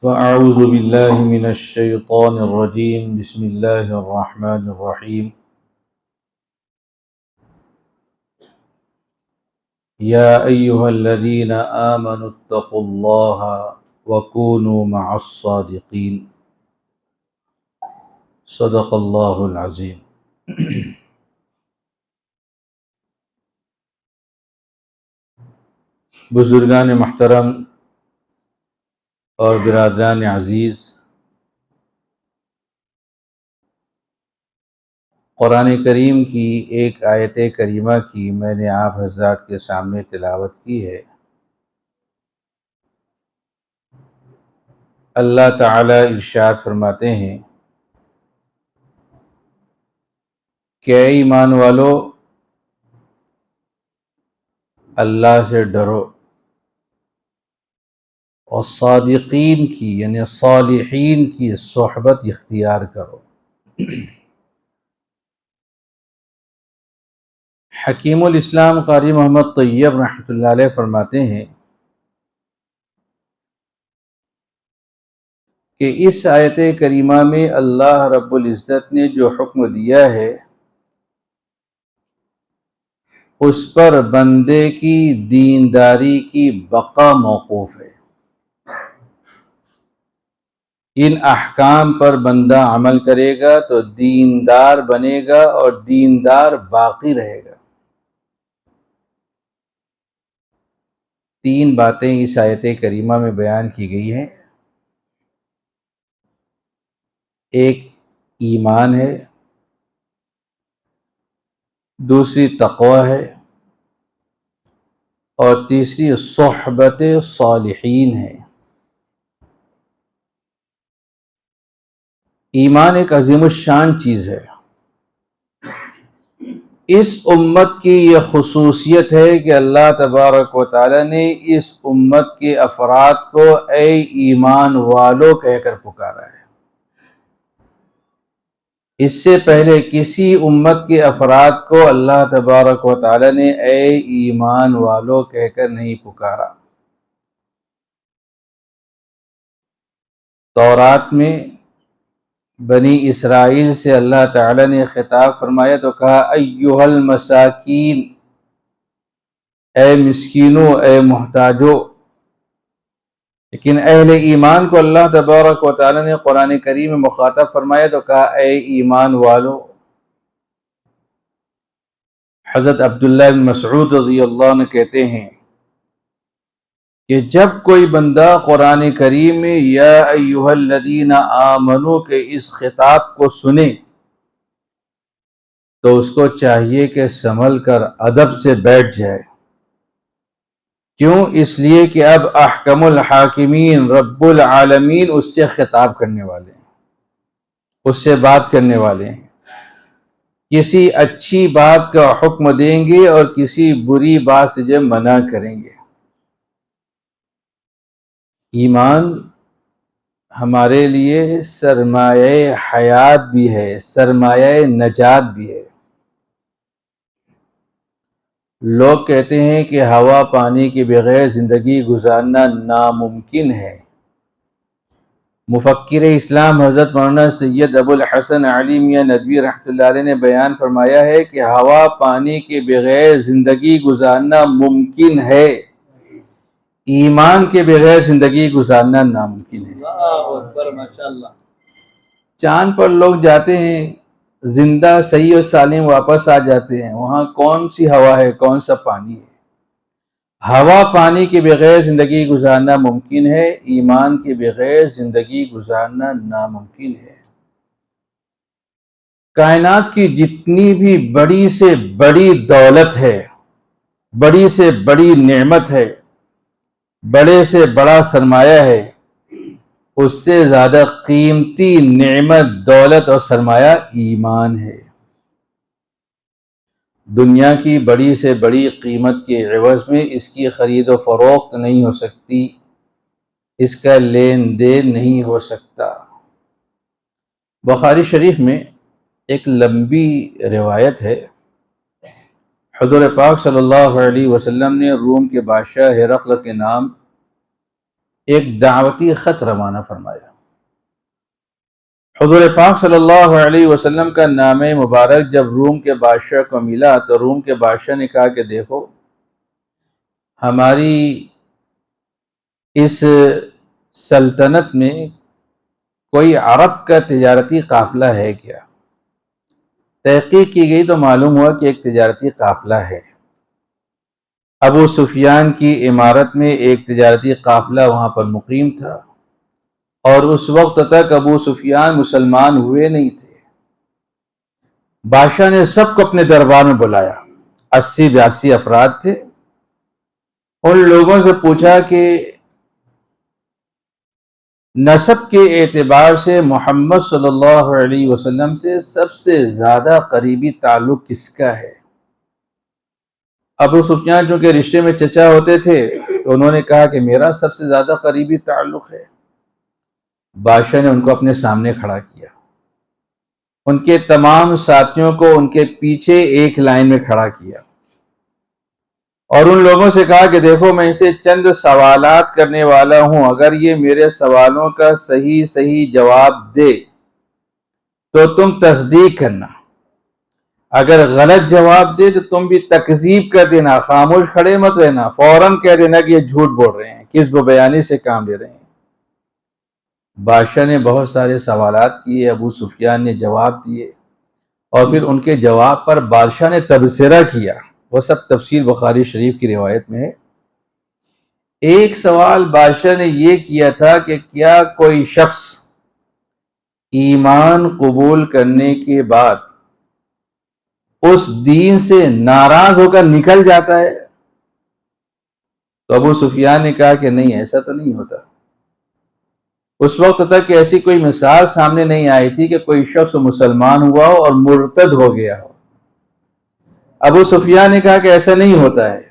فأعوذ بالله من الشيطان الرجيم بسم الله الرحمن الرحيم يا أيها الذين آمنوا اتقوا الله وكونوا مع الصادقين صدق الله العظيم۔ بزرگان محترم اور برادران عزیز، قرآن کریم کی ایک آیت کریمہ کی میں نے آپ حضرات کے سامنے تلاوت کی ہے۔ اللہ تعالی ارشاد فرماتے ہیں کہ اے ایمان والو، اللہ سے ڈرو اور صادقین کی یعنی صالحین کی صحبت اختیار کرو۔ حکیم الاسلام قاری محمد طیب رحمۃ اللہ علیہ فرماتے ہیں کہ اس آیت کریمہ میں اللہ رب العزت نے جو حکم دیا ہے اس پر بندے کی دینداری کی بقا موقوف ہے۔ ان احکام پر بندہ عمل کرے گا تو دیندار بنے گا اور دیندار باقی رہے گا۔ تین باتیں اس آیت کریمہ میں بیان کی گئی ہیں۔ ایک ایمان ہے، دوسری تقوی ہے، اور تیسری صحبت صالحین ہے۔ ایمان ایک عظیم الشان چیز ہے۔ اس امت کی یہ خصوصیت ہے کہ اللہ تبارک و تعالی نے اس امت کے افراد کو اے ایمان والو کہہ کر پکارا ہے۔ اس سے پہلے کسی امت کے افراد کو اللہ تبارک و تعالی نے اے ایمان والو کہہ کر نہیں پکارا۔ تورات میں بنی اسرائیل سے اللہ تعالی نے خطاب فرمایا تو کہا ایھا المساکین، اے مسکینوں، اے محتاجو۔ لیکن اہل ایمان کو اللہ تبارک و تعالی نے قرآن کریم میں مخاطب فرمایا تو کہا اے ایمان والو۔ حضرت عبداللہ بن مسعود رضی اللہ عنہ کہتے ہیں کہ جب کوئی بندہ قرآن کریم میں یا ایھا الذین آمنو کے اس خطاب کو سنے تو اس کو چاہیے کہ سنبھل کر ادب سے بیٹھ جائے۔ کیوں؟ اس لیے کہ اب احکم الحاکمین رب العالمین اس سے خطاب کرنے والے ہیں، اس سے بات کرنے والے ہیں۔ کسی اچھی بات کا حکم دیں گے اور کسی بری بات سے جو منع کریں گے۔ ایمان ہمارے لیے سرمایہ حیات بھی ہے، سرمایہ نجات بھی ہے۔ لوگ کہتے ہیں کہ ہوا پانی کے بغیر زندگی گزارنا ناممکن ہے۔ مفکر اسلام حضرت مولانا سید ابو الحسن علی میاں ندوی رحمۃ اللہ علیہ نے بیان فرمایا ہے کہ ہوا پانی کے بغیر زندگی گزارنا ممکن ہے، ایمان کے بغیر زندگی گزارنا ناممکن ہے۔ چاند پر لوگ جاتے ہیں، زندہ صحیح اور سالم واپس آ جاتے ہیں، وہاں کون سی ہوا ہے، کون سا پانی ہے؟ ہوا پانی کے بغیر زندگی گزارنا ممکن ہے، ایمان کے بغیر زندگی گزارنا ناممکن ہے۔ کائنات کی جتنی بھی بڑی سے بڑی دولت ہے، بڑی سے بڑی نعمت ہے، بڑے سے بڑا سرمایہ ہے، اس سے زیادہ قیمتی نعمت، دولت اور سرمایہ ایمان ہے۔ دنیا کی بڑی سے بڑی قیمت کے عوض میں اس کی خرید و فروخت نہیں ہو سکتی، اس کا لین دین نہیں ہو سکتا۔ بخاری شریف میں ایک لمبی روایت ہے، حضور پاک صلی اللہ علیہ وسلم نے روم کے بادشاہ ہرقل کے نام ایک دعوتی خط روانہ فرمایا۔ حضور پاک صلی اللہ علیہ وسلم کا نام مبارک جب روم کے بادشاہ کو ملا تو روم کے بادشاہ نے کہا کہ دیکھو، ہماری اس سلطنت میں کوئی عرب کا تجارتی قافلہ ہے کیا؟ تحقیق کی گئی تو معلوم ہوا کہ ایک تجارتی قافلہ ہے۔ ابو سفیان کی عمارت میں ایک تجارتی قافلہ وہاں پر مقیم تھا، اور اس وقت تک ابو سفیان مسلمان ہوئے نہیں تھے۔ بادشاہ نے سب کو اپنے دربار میں بلایا، 80-82 افراد تھے۔ ان لوگوں سے پوچھا کہ نسب کے اعتبار سے محمد صلی اللہ علیہ وسلم سے سب سے زیادہ قریبی تعلق کس کا ہے؟ ابو سفیان چونکہ رشتے میں چچا ہوتے تھے تو انہوں نے کہا کہ میرا سب سے زیادہ قریبی تعلق ہے۔ بادشاہ نے ان کو اپنے سامنے کھڑا کیا، ان کے تمام ساتھیوں کو ان کے پیچھے ایک لائن میں کھڑا کیا، اور ان لوگوں سے کہا کہ دیکھو، میں اسے چند سوالات کرنے والا ہوں، اگر یہ میرے سوالوں کا صحیح جواب دے تو تم تصدیق کرنا، اگر غلط جواب دے تو تم بھی تکذیب کر دینا، خاموش کھڑے مت رہنا، فوراً کہہ دینا کہ یہ جھوٹ بول رہے ہیں، کذب و بیانی سے کام لے رہے ہیں۔ بادشاہ نے بہت سارے سوالات کیے، ابو سفیان نے جواب دیے، اور پھر ان کے جواب پر بادشاہ نے تبصرہ کیا۔ وہ سب تفسیر بخاری شریف کی روایت میں ہے۔ ایک سوال بادشاہ نے یہ کیا تھا کہ کیا کوئی شخص ایمان قبول کرنے کے بعد اس دین سے ناراض ہو کر نکل جاتا ہے؟ تو ابو سفیان نے کہا کہ نہیں، ایسا تو نہیں ہوتا۔ اس وقت تک ایسی کوئی مثال سامنے نہیں آئی تھی کہ کوئی شخص مسلمان ہوا ہو اور مرتد ہو گیا ہو۔ ابو سفیان نے کہا کہ ایسا نہیں ہوتا ہے۔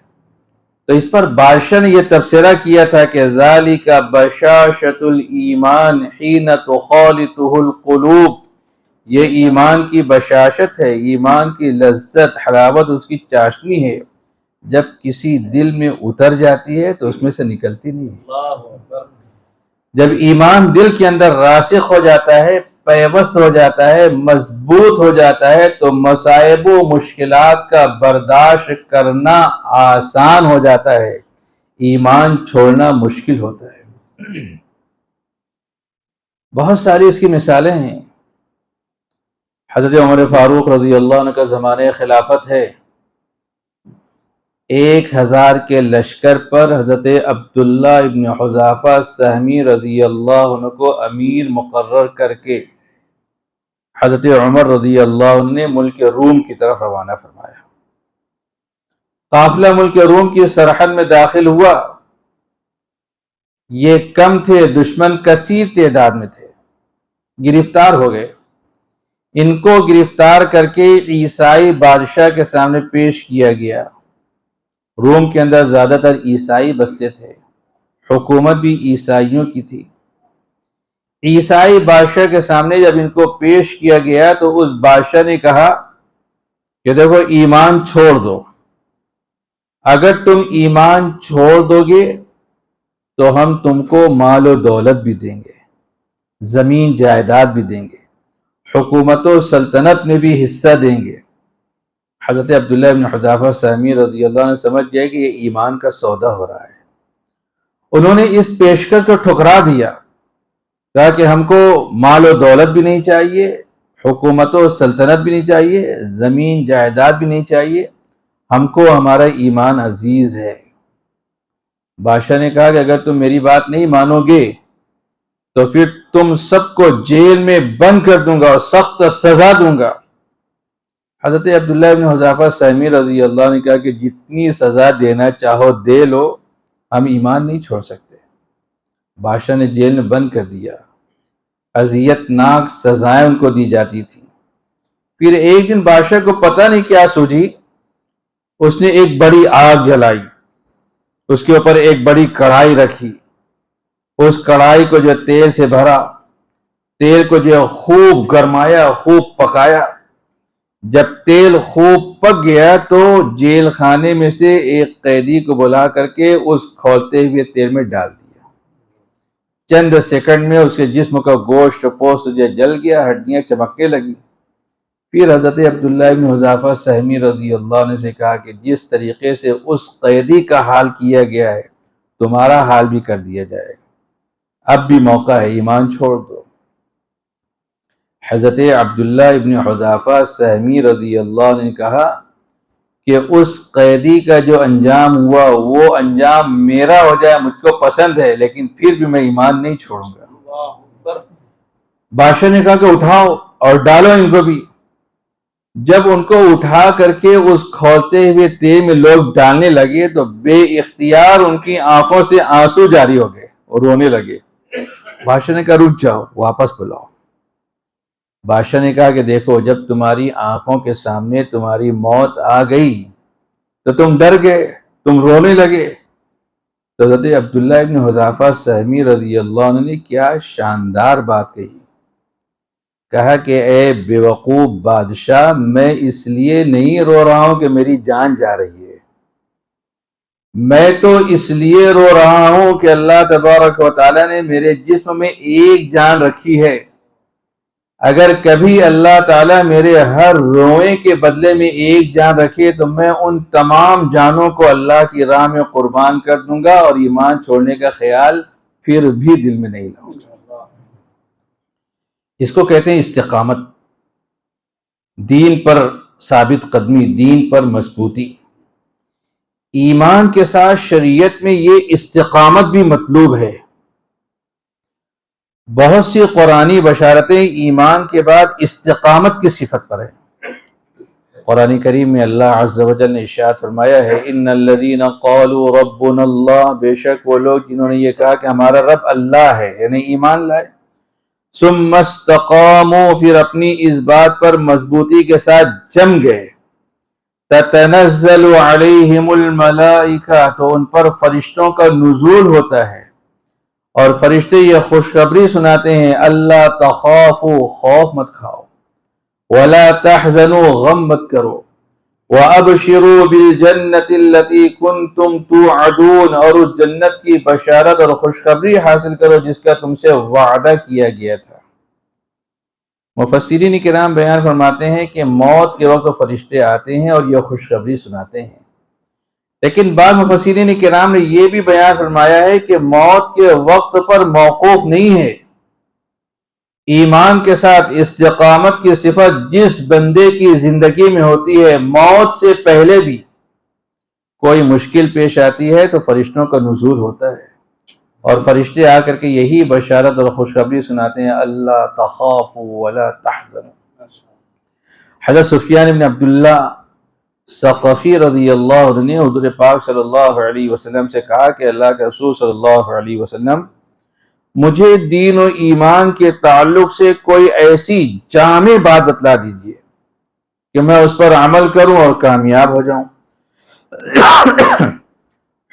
تو اس پر بادشاہ نے یہ تبصرہ کیا تھا کہ ذالک بشاشۃ الایمان حین تخالطہ القلوب، یہ ایمان کی بشاشت ہے، ایمان کی لذت، حلاوت، اس کی چاشنی ہے، جب کسی دل میں اتر جاتی ہے تو اس میں سے نکلتی نہیں ہے۔ جب ایمان دل کے اندر راسخ ہو جاتا ہے، پیوست ہو جاتا ہے، مضبوط ہو جاتا ہے، تو مصائب و مشکلات کا برداشت کرنا آسان ہو جاتا ہے، ایمان چھوڑنا مشکل ہوتا ہے۔ بہت ساری اس کی مثالیں ہیں۔ حضرت عمر فاروق رضی اللہ عنہ کا زمانہ خلافت ہے، 1000 کے لشکر پر حضرت عبداللہ ابن حذافہ سہمی رضی اللہ عنہ کو امیر مقرر کر کے حضرت عمر رضی اللہ عنہ نے ملک روم کی طرف روانہ فرمایا۔ قافلہ ملک روم کی سرحد میں داخل ہوا۔ یہ کم تھے، دشمن کثیر تعداد میں تھے، گرفتار ہو گئے۔ ان کو گرفتار کر کے عیسائی بادشاہ کے سامنے پیش کیا گیا۔ روم کے اندر زیادہ تر عیسائی بستے تھے، حکومت بھی عیسائیوں کی تھی۔ عیسائی بادشاہ کے سامنے جب ان کو پیش کیا گیا تو اس بادشاہ نے کہا کہ دیکھو، ایمان چھوڑ دو، اگر تم ایمان چھوڑ دو گے تو ہم تم کو مال و دولت بھی دیں گے، زمین جائیداد بھی دیں گے، حکومت و سلطنت میں بھی حصہ دیں گے۔ حضرت عبداللہ بن حذافہ سہمی رضی اللہ عنہ سمجھ گئے کہ یہ ایمان کا سودا ہو رہا ہے۔ انہوں نے اس پیشکش کو ٹھکرا دیا، کہا کہ ہم کو مال و دولت بھی نہیں چاہیے، حکومت و سلطنت بھی نہیں چاہیے، زمین جائیداد بھی نہیں چاہیے، ہم کو ہمارا ایمان عزیز ہے۔ بادشاہ نے کہا کہ اگر تم میری بات نہیں مانو گے تو پھر تم سب کو جیل میں بند کر دوں گا اور سخت سزا دوں گا۔ حضرت عبداللہ بن حذافہ سہمی رضی اللہ عنہ نے کہا کہ جتنی سزا دینا چاہو دے لو، ہم ایمان نہیں چھوڑ سکتے۔ بادشاہ نے جیل میں بند کر دیا، اذیت ناک سزائیں ان کو دی جاتی تھیں۔ پھر ایک دن بادشاہ کو پتہ نہیں کیا سوجھی، اس نے ایک بڑی آگ جلائی، اس کے اوپر ایک بڑی کڑھائی رکھی، اس کڑھائی کو جو تیل سے بھرا، تیل کو جو خوب گرمایا، خوب پکایا۔ جب تیل خوب پک گیا تو جیل خانے میں سے ایک قیدی کو بلا کر کے اس کھولتے ہوئے تیل میں ڈال دیا۔ چند سیکنڈ میں اس کے جسم کا گوشت و پوست جو جل گیا، ہڈیاں چمکنے لگی۔ پھر حضرت عبداللہ ابن حذافہ سہمی رضی اللہ عنہ سے کہا کہ جس طریقے سے اس قیدی کا حال کیا گیا ہے تمہارا حال بھی کر دیا جائے گا، اب بھی موقع ہے، ایمان چھوڑ دو۔ حضرت عبداللہ ابن حذافہ سہمی رضی اللہ عنہ نے کہا کہ اس قیدی کا جو انجام ہوا وہ انجام میرا ہو جائے مجھ کو پسند ہے، لیکن پھر بھی میں ایمان نہیں چھوڑوں گا۔ بادشاہ نے کہا کہ اٹھاؤ اور ڈالو ان کو بھی۔ جب ان کو اٹھا کر کے اس کھولتے ہوئے تیل میں لوگ ڈالنے لگے تو بے اختیار ان کی آنکھوں سے آنسو جاری ہو گئے اور رونے لگے۔ بادشاہ نے کہا رک جاؤ، واپس بلاؤ۔ بادشاہ نے کہا کہ دیکھو، جب تمہاری آنکھوں کے سامنے تمہاری موت آ گئی تو تم ڈر گئے، تم رونے لگے۔ تو حضرت عبداللہ ابن حذافہ سہمی رضی اللہ عنہ نے کیا شاندار بات کہی، کہا کہ اے بیوقوف بادشاہ، میں اس لیے نہیں رو رہا ہوں کہ میری جان جا رہی ہے، میں تو اس لیے رو رہا ہوں کہ اللہ تبارک و تعالیٰ نے میرے جسم میں ایک جان رکھی ہے۔ اگر کبھی اللہ تعالیٰ میرے ہر روئے کے بدلے میں ایک جان رکھے تو میں ان تمام جانوں کو اللہ کی راہ میں قربان کر دوں گا اور ایمان چھوڑنے کا خیال پھر بھی دل میں نہیں لاؤں گا۔ اس کو کہتے ہیں استقامت، دین پر ثابت قدمی، دین پر مضبوطی۔ ایمان کے ساتھ شریعت میں یہ استقامت بھی مطلوب ہے۔ بہت سی قرآنی بشارتیں ایمان کے بعد استقامت کی صفت پر ہیں۔ قرآن کریم میں اللہ عز و جل نے ارشاد فرمایا ہے ان الذین قالوا ربنا اللہ، بے شک وہ لوگ جنہوں نے یہ کہا کہ ہمارا رب اللہ ہے، یعنی ایمان لائے، ثم استقاموا، پھر اپنی اس بات پر مضبوطی کے ساتھ جم گئے، تتنزل علیہم الملائکہ، تو ان پر فرشتوں کا نزول ہوتا ہے اور فرشتے یہ خوشخبری سناتے ہیں اللہ تخافوا، خوف مت کھاؤ، ولا تحزنوا، غم مت کرو، وابشروا بالجنۃ التي کنتم توعدون، اور اس جنت کی بشارت اور خوشخبری حاصل کرو جس کا تم سے وعدہ کیا گیا تھا۔ مفسرین کرام بیان فرماتے ہیں کہ موت کے وقت فرشتے آتے ہیں اور یہ خوشخبری سناتے ہیں، لیکن بعض مفسرین کرام نے یہ بھی بیان فرمایا ہے کہ موت کے وقت پر موقوف نہیں ہے۔ ایمان کے ساتھ استقامت کی صفت جس بندے کی زندگی میں ہوتی ہے، موت سے پہلے بھی کوئی مشکل پیش آتی ہے تو فرشتوں کا نزول ہوتا ہے اور فرشتے آ کر کے یہی بشارت اور خوشخبری سناتے ہیں اللہ تخافوا ولا تحزنوا۔ حضرت سفیان بن عبداللہ ثقفی رضی اللہ عنہ نے حضور پاک صلی اللہ علیہ وسلم سے کہا کہ اللہ کے رسول صلی اللہ علیہ وسلم، مجھے دین و ایمان کے تعلق سے کوئی ایسی جامع بات بتلا دیجئے کہ میں اس پر عمل کروں اور کامیاب ہو جاؤں۔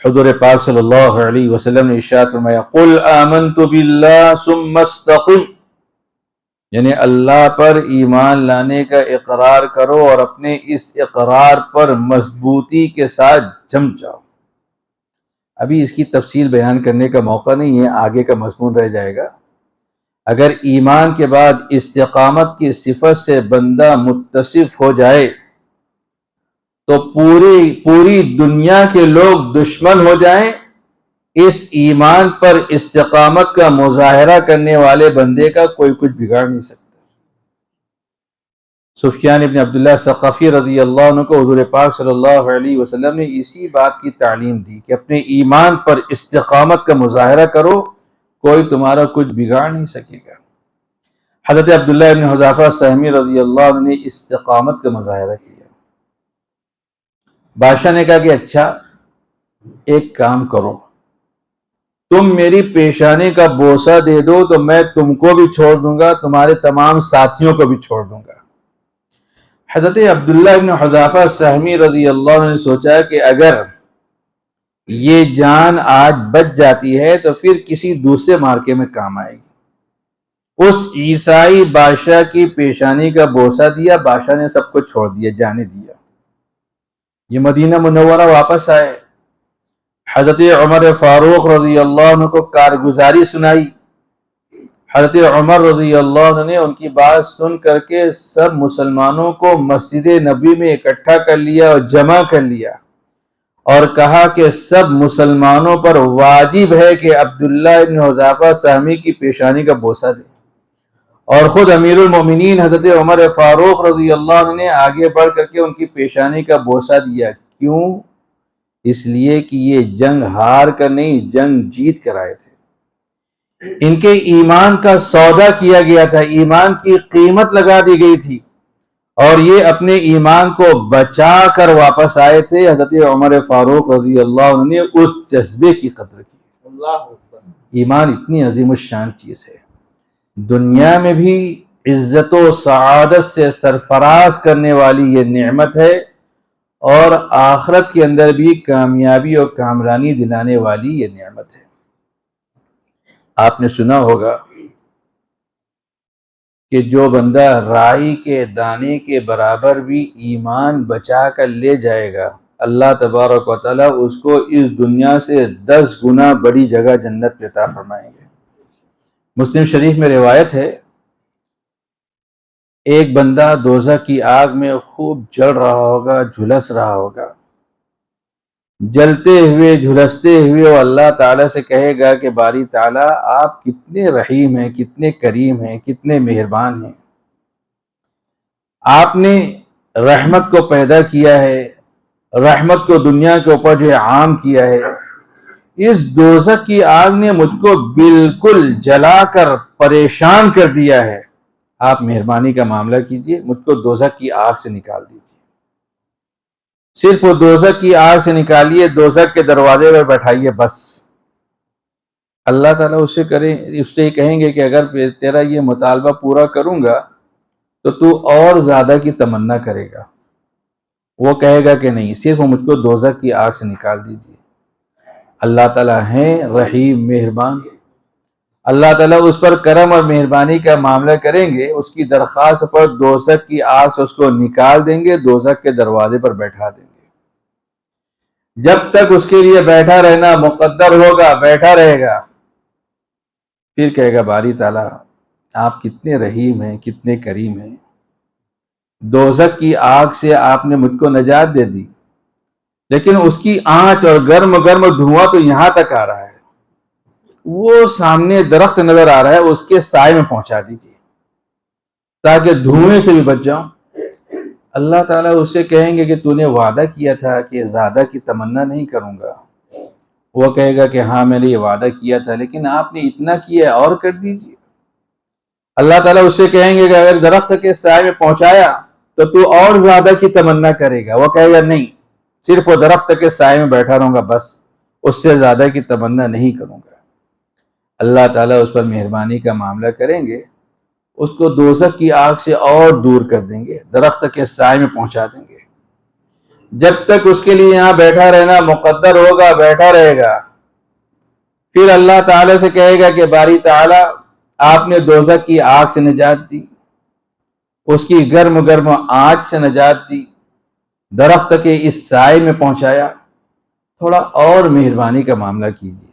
حضور پاک صلی اللہ علیہ وسلم نے ارشاد فرمایا قل آمنت باللہ ثم استقم، یعنی اللہ پر ایمان لانے کا اقرار کرو اور اپنے اس اقرار پر مضبوطی کے ساتھ جم جاؤ۔ ابھی اس کی تفصیل بیان کرنے کا موقع نہیں ہے، آگے کا مضمون رہ جائے گا۔ اگر ایمان کے بعد استقامت کی صفت سے بندہ متصف ہو جائے تو پوری دنیا کے لوگ دشمن ہو جائیں، اس ایمان پر استقامت کا مظاہرہ کرنے والے بندے کا کوئی کچھ بگاڑ نہیں سکتا۔ سفیان ابن عبداللہ ثقفی رضی اللہ عنہ کو حضور پاک صلی اللہ علیہ وسلم نے اسی بات کی تعلیم دی کہ اپنے ایمان پر استقامت کا مظاہرہ کرو، کوئی تمہارا کچھ بگاڑ نہیں سکے گا۔ حضرت عبداللہ ابن حذافہ سہمی رضی اللہ عنہ نے استقامت کا مظاہرہ کیا۔ بادشاہ نے کہا کہ اچھا ایک کام کرو، تم میری پیشانی کا بوسہ دے دو تو میں تم کو بھی چھوڑ دوں گا، تمہارے تمام ساتھیوں کو بھی چھوڑ دوں گا۔ حضرت عبداللہ ابن حذافہ سہمی رضی اللہ عنہ نے سوچا کہ اگر یہ جان آج بچ جاتی ہے تو پھر کسی دوسرے مارکے میں کام آئے گی۔ اس عیسائی بادشاہ کی پیشانی کا بوسہ دیا، بادشاہ نے سب کو چھوڑ دیا، جانے دیا۔ یہ مدینہ منورہ واپس آئے، حضرت عمر فاروق رضی اللہ عنہ کو کارگزاری سنائی، حضرت عمر رضی اللہ عنہ نے ان کی بات سن کر کے سب مسلمانوں کو مسجد نبوی میں اکٹھا کر لیا اور جمع کر لیا، اور کہا کہ سب مسلمانوں پر واجب ہے کہ عبداللہ ابن حذیفہ سہمی کی پیشانی کا بوسہ دیں، اور خود امیر المومنین حضرت عمر فاروق رضی اللہ عنہ نے آگے بڑھ کر کے ان کی پیشانی کا بوسہ دیا۔ کیوں؟ اس لیے کہ یہ جنگ ہار کر نہیں، جنگ جیت کر آئے تھے۔ ان کے ایمان کا سودا کیا گیا تھا، ایمان کی قیمت لگا دی گئی تھی، اور یہ اپنے ایمان کو بچا کر واپس آئے تھے۔ حضرت عمر فاروق رضی اللہ عنہ نے اس جذبے کی قدر کی۔ ایمان اتنی عظیم الشان چیز ہے، دنیا میں بھی عزت و سعادت سے سرفراز کرنے والی یہ نعمت ہے، اور آخرت کے اندر بھی کامیابی اور کامرانی دلانے والی یہ نعمت ہے۔ آپ نے سنا ہوگا کہ جو بندہ رائی کے دانے کے برابر بھی ایمان بچا کر لے جائے گا، اللہ تبارک و تعالیٰ اس کو اس دنیا سے 10 گنا بڑی جگہ جنت میں عطا فرمائیں گے۔ مسلم شریف میں روایت ہے، ایک بندہ دوزخ کی آگ میں خوب جل رہا ہوگا، جھلس رہا ہوگا، جلتے ہوئے جھلستے ہوئے وہ اللہ تعالیٰ سے کہے گا کہ باری تعالیٰ آپ کتنے رحیم ہیں، کتنے کریم ہیں، کتنے مہربان ہیں، آپ نے رحمت کو پیدا کیا ہے، رحمت کو دنیا کے اوپر جو عام کیا ہے، اس دوزخ کی آگ نے مجھ کو بالکل جلا کر پریشان کر دیا ہے، آپ مہربانی کا معاملہ کیجئے، مجھ کو دوزخ کی آگ سے نکال دیجئے۔ صرف وہ دوزخ کی آگ سے نکالیے، دوزخ کے دروازے پر بیٹھائیے، بس۔ اللہ تعالیٰ اس سے کہیں گے کہ اگر تیرا یہ مطالبہ پورا کروں گا تو اور زیادہ کی تمنا کرے گا۔ وہ کہے گا کہ نہیں، صرف مجھ کو دوزخ کی آگ سے نکال دیجیے۔ اللہ تعالیٰ ہیں رحیم، مہربان، اللہ تعالیٰ اس پر کرم اور مہربانی کا معاملہ کریں گے، اس کی درخواست پر دوزخ کی آگ سے اس کو نکال دیں گے، دوزخ کے دروازے پر بیٹھا دیں گے۔ جب تک اس کے لیے بیٹھا رہنا مقدر ہوگا، بیٹھا رہے گا، پھر کہے گا باری تعالیٰ آپ کتنے رحیم ہیں، کتنے کریم ہیں، دوزخ کی آگ سے آپ نے مجھ کو نجات دے دی، لیکن اس کی آنچ اور گرم گرم دھواں تو یہاں تک آ رہا ہے، وہ سامنے درخت نظر آ رہا ہے، اس کے سائے میں پہنچا دیجیے تاکہ دھوئیں سے بھی بچ جاؤں۔ اللہ تعالیٰ اس سے کہیں گے کہ تو نے وعدہ کیا تھا کہ زیادہ کی تمنا نہیں کروں گا۔ وہ کہے گا کہ ہاں میں نے یہ وعدہ کیا تھا، لیکن آپ نے اتنا کیا ہے، اور کر دیجیے۔ اللہ تعالیٰ اس سے کہیں گے کہ اگر درخت کے سائے میں پہنچایا تو اور زیادہ کی تمنا کرے گا۔ وہ کہے گا نہیں، صرف وہ درخت کے سائے میں بیٹھا رہوں گا، بس، اس سے زیادہ کی تمنا نہیں کروں گا۔ اللہ تعالیٰ اس پر مہربانی کا معاملہ کریں گے، اس کو دوزخ کی آگ سے اور دور کر دیں گے، درخت کے سائے میں پہنچا دیں گے۔ جب تک اس کے لیے یہاں بیٹھا رہنا مقدر ہوگا، بیٹھا رہے گا۔ پھر اللہ تعالیٰ سے کہے گا کہ باری تعالیٰ آپ نے دوزخ کی آگ سے نجات دی، اس کی گرم گرم آنچ سے نجات دی، درخت کے اس سائے میں پہنچایا، تھوڑا اور مہربانی کا معاملہ کیجیے،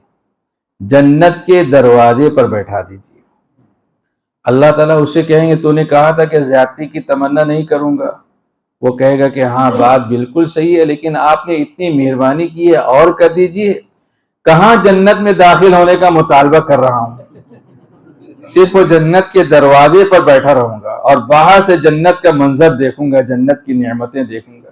جنت کے دروازے پر بیٹھا دیجیے۔ اللہ تعالیٰ اس سے کہیں گے تو نے کہا تھا کہ زیادتی کی تمنا نہیں کروں گا۔ وہ کہے گا کہ ہاں بات بالکل صحیح ہے، لیکن آپ نے اتنی مہربانی کی ہے، اور کر دیجیے۔ کہاں جنت میں داخل ہونے کا مطالبہ کر رہا ہوں، صرف وہ جنت کے دروازے پر بیٹھا رہوں گا اور باہر سے جنت کا منظر دیکھوں گا، جنت کی نعمتیں دیکھوں گا۔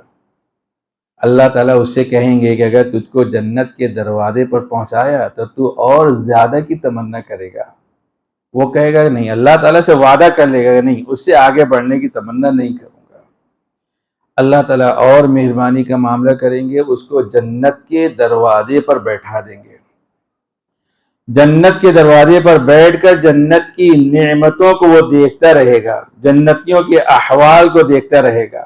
اللہ تعالیٰ اس سے کہیں گے کہ اگر تجھ کو جنت کے دروازے پر پہنچایا تو اور زیادہ کی تمنا کرے گا۔ وہ کہے گا کہ نہیں، اللہ تعالیٰ سے وعدہ کر لے گا کہ نہیں، اس سے آگے بڑھنے کی تمنا نہیں کروں گا۔ اللہ تعالیٰ اور مہربانی کا معاملہ کریں گے، اس کو جنت کے دروازے پر بیٹھا دیں گے۔ جنت کے دروازے پر بیٹھ کر جنت کی نعمتوں کو وہ دیکھتا رہے گا، جنتیوں کے احوال کو دیکھتا رہے گا۔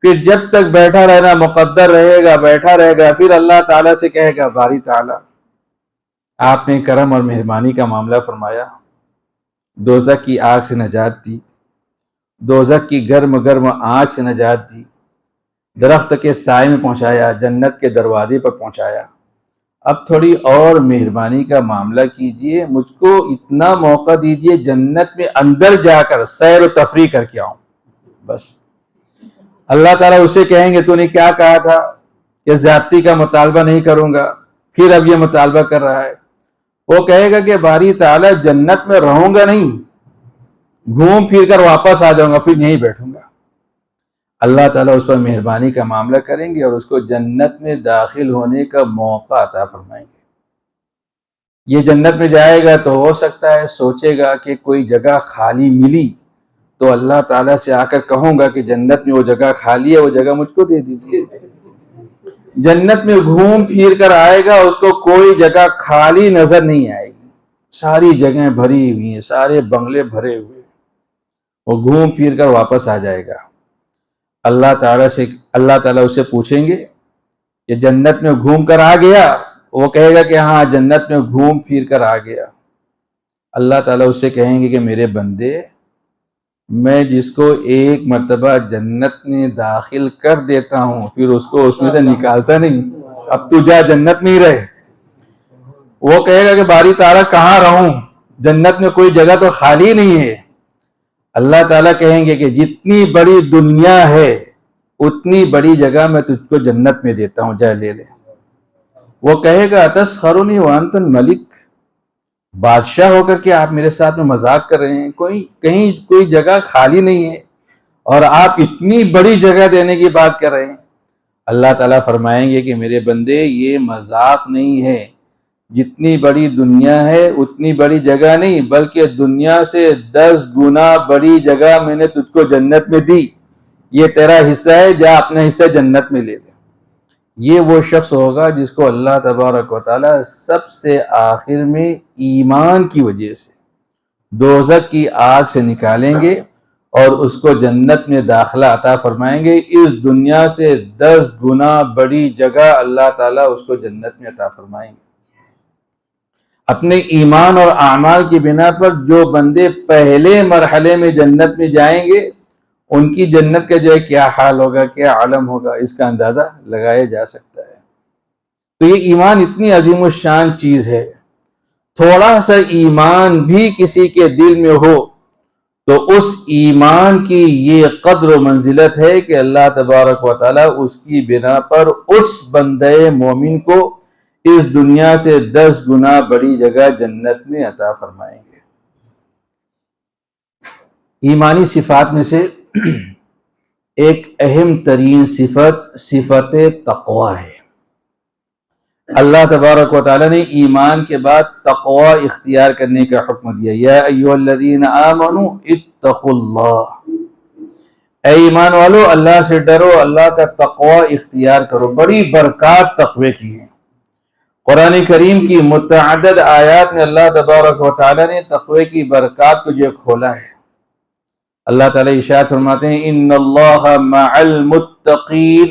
پھر جب تک بیٹھا رہنا مقدر رہے گا، بیٹھا رہے گا۔ پھر اللہ تعالیٰ سے کہے گا باری تعالیٰ آپ نے کرم اور مہربانی کا معاملہ فرمایا، دوزخ کی آگ سے نجات دی، دوزخ کی گرم گرم آنچ سے نجات دی، درخت کے سائے میں پہنچایا، جنت کے دروازے پر پہنچایا۔ اب تھوڑی اور مہربانی کا معاملہ کیجئے، مجھ کو اتنا موقع دیجئے جنت میں اندر جا کر سیر و تفریح کر کے آؤں بس۔ اللہ تعالیٰ اسے کہیں گے تو نے کیا کہا تھا کہ زیادتی کا مطالبہ نہیں کروں گا، پھر اب یہ مطالبہ کر رہا ہے۔ وہ کہے گا کہ باری تعالیٰ جنت میں رہوں گا نہیں، گھوم پھر کر واپس آ جاؤں گا، پھر یہیں بیٹھوں گا۔ اللہ تعالیٰ اس پر مہربانی کا معاملہ کریں گے اور اس کو جنت میں داخل ہونے کا موقع عطا فرمائیں گے۔ یہ جنت میں جائے گا تو ہو سکتا ہے سوچے گا کہ کوئی جگہ خالی ملی تو اللہ تعالیٰ سے آ کر کہوں گا کہ جنت میں وہ جگہ خالی ہے، وہ جگہ مجھ کو دے دیجیے۔ جنت میں گھوم پھر کر آئے گا، اس کو کوئی جگہ خالی نظر نہیں آئے گی، ساری جگہیں بھری ہوئی ہیں، سارے بنگلے بھرے ہوئے۔ وہ گھوم پھر کر واپس آ جائے گا۔ اللہ تعالیٰ اس سے پوچھیں گے کہ جنت میں گھوم کر آ گیا؟ وہ کہے گا کہ ہاں جنت میں گھوم پھر کر آ گیا۔ اللہ تعالیٰ اس سے کہیں گے کہ میرے بندے، میں جس کو ایک مرتبہ جنت میں داخل کر دیتا ہوں پھر اس کو اس میں سے نکالتا نہیں، اب تو جا جنت میں ہی رہے۔ وہ کہے گا کہ باری تعالیٰ کہاں رہوں، جنت میں کوئی جگہ تو خالی نہیں ہے۔ اللہ تعالیٰ کہیں گے کہ جتنی بڑی دنیا ہے اتنی بڑی جگہ میں تجھ کو جنت میں دیتا ہوں، جا لے لے۔ وہ کہے گا اتسخرونی وانت الملک، بادشاہ ہو کر کے آپ میرے ساتھ میں مذاق کر رہے ہیں، کہیں کوئی جگہ خالی نہیں ہے اور آپ اتنی بڑی جگہ دینے کی بات کر رہے ہیں۔ اللہ تعالیٰ فرمائیں گے کہ میرے بندے یہ مذاق نہیں ہے، جتنی بڑی دنیا ہے اتنی بڑی جگہ نہیں، بلکہ دنیا سے 10 گنا بڑی جگہ میں نے تجھ کو جنت میں دی، یہ تیرا حصہ ہے، جا اپنا حصہ جنت میں لے لے۔ یہ وہ شخص ہوگا جس کو اللہ تبارک و تعالیٰ سب سے آخر میں ایمان کی وجہ سے دوزخ کی آگ سے نکالیں گے اور اس کو جنت میں داخلہ عطا فرمائیں گے۔ اس دنیا سے 10 گنا بڑی جگہ اللہ تعالیٰ اس کو جنت میں عطا فرمائیں گے۔ اپنے ایمان اور اعمال کی بنا پر جو بندے پہلے مرحلے میں جنت میں جائیں گے ان کی جنت کا جو ہے کیا حال ہوگا، کیا عالم ہوگا، اس کا اندازہ لگایا جا سکتا ہے۔ تو یہ ایمان اتنی عظیم الشان چیز ہے، تھوڑا سا ایمان بھی کسی کے دل میں ہو تو اس ایمان کی یہ قدر و منزلت ہے کہ اللہ تبارک و تعالیٰ اس کی بنا پر اس بندے مومن کو اس دنیا سے 10 گنا بڑی جگہ جنت میں عطا فرمائیں گے۔ ایمانی صفات میں سے ایک اہم ترین صفت تقوی ہے۔ اللہ تبارک و تعالیٰ نے ایمان کے بعد تقوی اختیار کرنے کا حکم دیا، یا ایھا الذین آمنوا اتقوا اللہ، اے ایمان والو اللہ سے ڈرو، اللہ کا تقوی اختیار کرو۔ بڑی برکات تقوی کی ہیں۔ قرآن کریم کی متعدد آیات میں اللہ تبارک و تعالیٰ نے تقوی کی برکات کو جو کھولا ہے۔ اللہ تعالیٰ ارشاد فرماتے ہیں ان اللہ مع المتقین،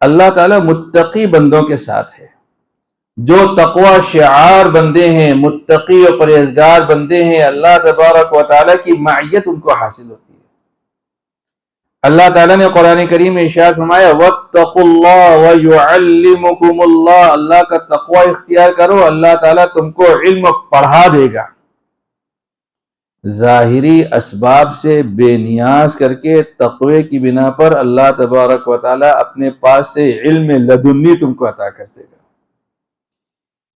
اللہ تعالیٰ متقی بندوں کے ساتھ ہے۔ جو تقوی شعار بندے ہیں، متقی و پرہیزگار بندے ہیں، اللہ تبارک و تعالیٰ کی معیت ان کو حاصل ہوتی ہے۔ اللہ تعالیٰ نے قرآن کریم میں ارشاد فرمایا واتقوا اللہ ویعلمکم اللہ، اللہ کا تقوی اختیار کرو، اللہ تعالیٰ تم کو علم پڑھا دے گا۔ ظاہری اسباب سے بے نیاز کر کے تقوی کی بنا پر اللہ تبارک و تعالیٰ اپنے پاس سے علم لدنی تم کو عطا کر دے گا۔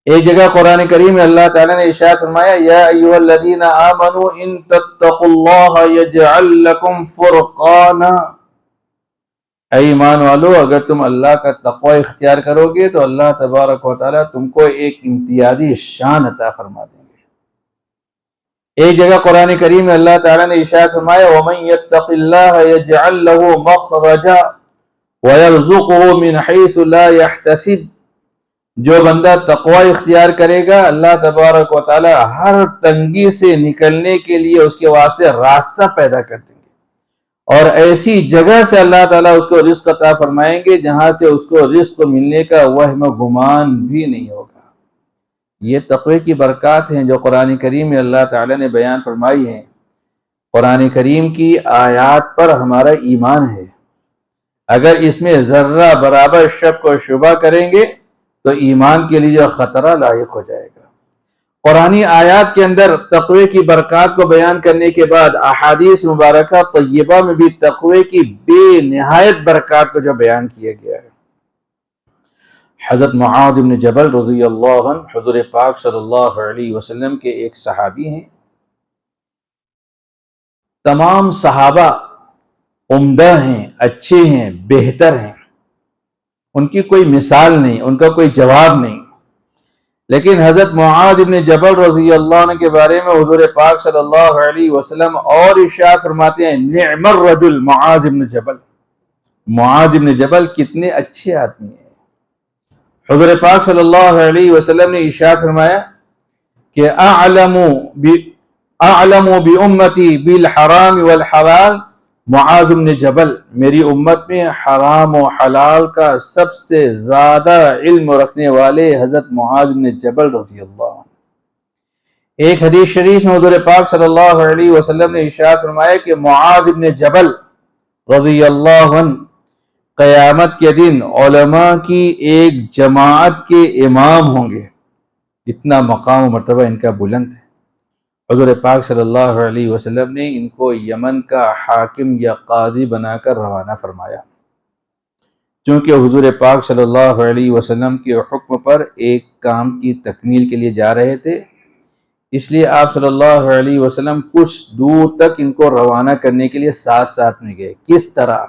ایک جگہ قرآن کریم میں اللہ تعالیٰ نے ارشاد فرمایا یا ایھا الذین آمنوا ان تتقوا اللہ یجعل لکم فرقانا، اے ایمان والو اگر تم اللہ کا تقوی اختیار کرو گے تو اللہ تبارک و تعالیٰ تم کو ایک امتیازی شان عطا فرما دیں گے۔ ایک جگہ قرآن کریم میں اللہ تعالیٰ نے ارشاد فرمایا وَمَن يَتَّقِ اللَّهَ يَجْعَل لَّهُ مَخْرَجًا وَيَرْزُقْهُ مِنْ حَيْثُ لَا يَحْتَسِبُ، جو بندہ تقوی اختیار کرے گا اللہ تبارک و تعالیٰ ہر تنگی سے نکلنے کے لیے اس کے واسطے راستہ پیدا کر دیں گے، اور ایسی جگہ سے اللہ تعالیٰ اس کو رزق عطا فرمائیں گے جہاں سے اس کو رزق ملنے کا وہم و گمان بھی نہیں ہوگا۔ یہ تقوی کی برکات ہیں جو قرآن کریم میں اللہ تعالیٰ نے بیان فرمائی ہیں۔ قرآن کریم کی آیات پر ہمارا ایمان ہے، اگر اس میں ذرہ برابر شک و شبہ کریں گے تو ایمان کے لیے جو خطرہ لاحق ہو جائے گا۔ قرآنی آیات کے اندر تقوی کی برکات کو بیان کرنے کے بعد احادیث مبارکہ طیبہ میں بھی تقوی کی بے نہایت برکات کو جو بیان کیا گیا ہے۔ حضرت معاذ بن جبل رضی اللہ عنہ حضور پاک صلی اللہ علیہ وسلم کے ایک صحابی ہیں۔ تمام صحابہ عمدہ ہیں، اچھے ہیں، بہتر ہیں، ان کی کوئی مثال نہیں، ان کا کوئی جواب نہیں، لیکن حضرت معاذ بن جبل رضی اللہ عنہ کے بارے میں حضور پاک صلی اللہ علیہ وسلم اور ارشاد فرماتے ہیں نعم الرجل معاذ بن جبل، معاذ بن جبل کتنے اچھے آدمی ہیں۔ حضور پاک صلی اللہ علیہ وسلم نے ارشاد فرمایا کہ اعلم بامتی بالحرام والحلال معاذ بن جبل، میری امت میں حرام و حلال کا سب سے زیادہ علم رکھنے والے حضرت معاذ بن جبل رضی اللہ عنہ۔ ایک حدیث شریف میں حضور پاک صلی اللہ علیہ وسلم نے ارشاد فرمایا کہ معاذ بن جبل رضی اللہ عنہ قیامت کے دن علماء کی ایک جماعت کے امام ہوں گے، اتنا مقام و مرتبہ ان کا بلند ہے۔ حضور پاک صلی اللہ علیہ وسلم نے ان کو یمن کا حاکم یا قاضی بنا کر روانہ فرمایا، چونکہ حضور پاک صلی اللہ علیہ وسلم کے حکم پر ایک کام کی تکمیل کے لیے جا رہے تھے، اس لیے آپ صلی اللہ علیہ وسلم کچھ دور تک ان کو روانہ کرنے کے لیے ساتھ ساتھ میں گئے۔ کس طرح؟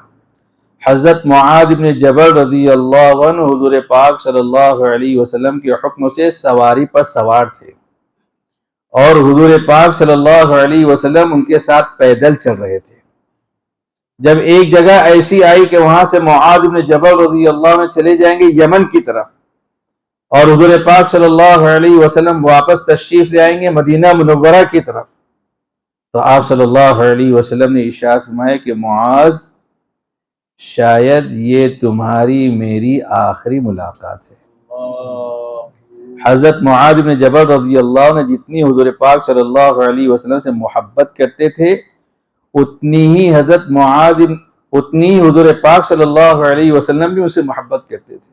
حضرت معاذ بن جبل رضی اللہ عنہ حضور پاک صلی اللہ علیہ وسلم کے حکم سے سواری پر سوار تھے، اور حضور پاک صلی اللہ علیہ وسلم ان کے ساتھ پیدل چل رہے تھے۔ جب ایک جگہ ایسی آئی کہ وہاں سے معاذ بن جبل رضی اللہ عنہ چلے جائیں گے یمن کی طرف، اور حضور پاک صلی اللہ علیہ وسلم واپس تشریف لے آئیں گے مدینہ منورہ کی طرف، تو آپ صلی اللہ علیہ وسلم نے ارشاد فرمایا کہ معاذ شاید یہ تمہاری میری آخری ملاقات ہے۔ حضرت معاذ بن جبل رضی اللہ عنہ جتنی حضور پاک صلی اللہ علیہ وسلم سے محبت کرتے تھے، اتنی ہی حضور پاک صلی اللہ علیہ وسلم بھی ان سے محبت کرتے تھے۔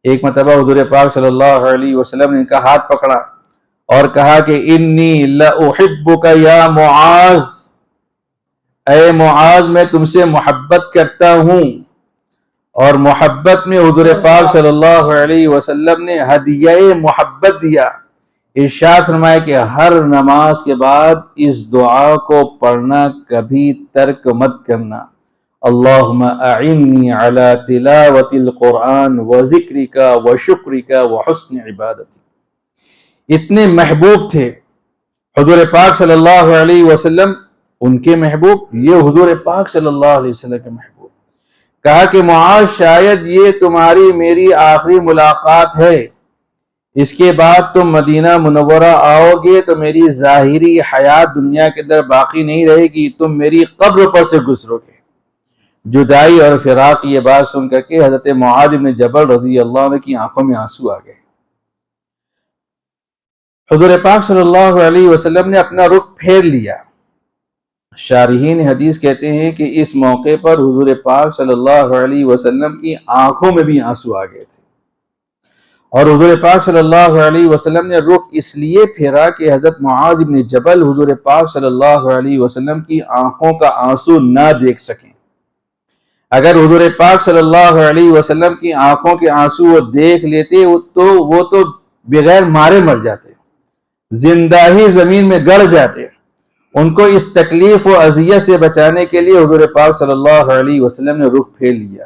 ایک مرتبہ حضور پاک صلی اللہ علیہ وسلم نے ان کا ہاتھ پکڑا اور کہا کہ انی لأحبک یا معاذ، اے معاذ میں تم سے محبت کرتا ہوں۔ اور محبت میں حضور پاک صلی اللہ علیہ وسلم نے ہدیہ محبت دیا، ارشاد فرمایا کہ ہر نماز کے بعد اس دعا کو پڑھنا کبھی ترک مت کرنا، اللہم اعنی علی تلاوت القرآن وذکرک وشکرک وحسن عبادتی۔ اتنے محبوب تھے حضور پاک صلی اللہ علیہ وسلم، ان کے محبوب، یہ حضور پاک صلی اللہ علیہ وسلم کے محبوب۔ کہا کہ معاذ شاید یہ تمہاری میری آخری ملاقات ہے، اس کے بعد تم مدینہ منورہ آؤ گے تو میری ظاہری حیات دنیا کے اندر باقی نہیں رہے گی، تم میری قبر پر سے گزرو گے۔ جدائی اور فراق یہ بات سن کر کے حضرت معاذ بن جبل رضی اللہ عنہ کی آنکھوں میں آنسو آ گئے۔ حضور پاک صلی اللہ علیہ وسلم نے اپنا رخ پھیر لیا۔ شارحین حدیث کہتے ہیں کہ اس موقع پر حضور پاک صلی اللہ علیہ وسلم کی آنکھوں میں بھی آنسو آ گئے تھے، اور حضور پاک صلی اللہ علیہ وسلم نے رخ اس لیے پھیرا کہ حضرت معاذ بن جبل حضور پاک صلی اللہ علیہ وسلم کی آنکھوں کا آنسو نہ دیکھ سکیں۔ اگر حضور پاک صلی اللہ علیہ وسلم کی آنکھوں کے آنسو وہ دیکھ لیتے تو وہ تو بغیر مارے مر جاتے، زندہ ہی زمین میں گڑ جاتے۔ ان کو اس تکلیف و اذیت سے بچانے کے لیے حضور پاک صلی اللہ علیہ وسلم نے رخ پھیر لیا۔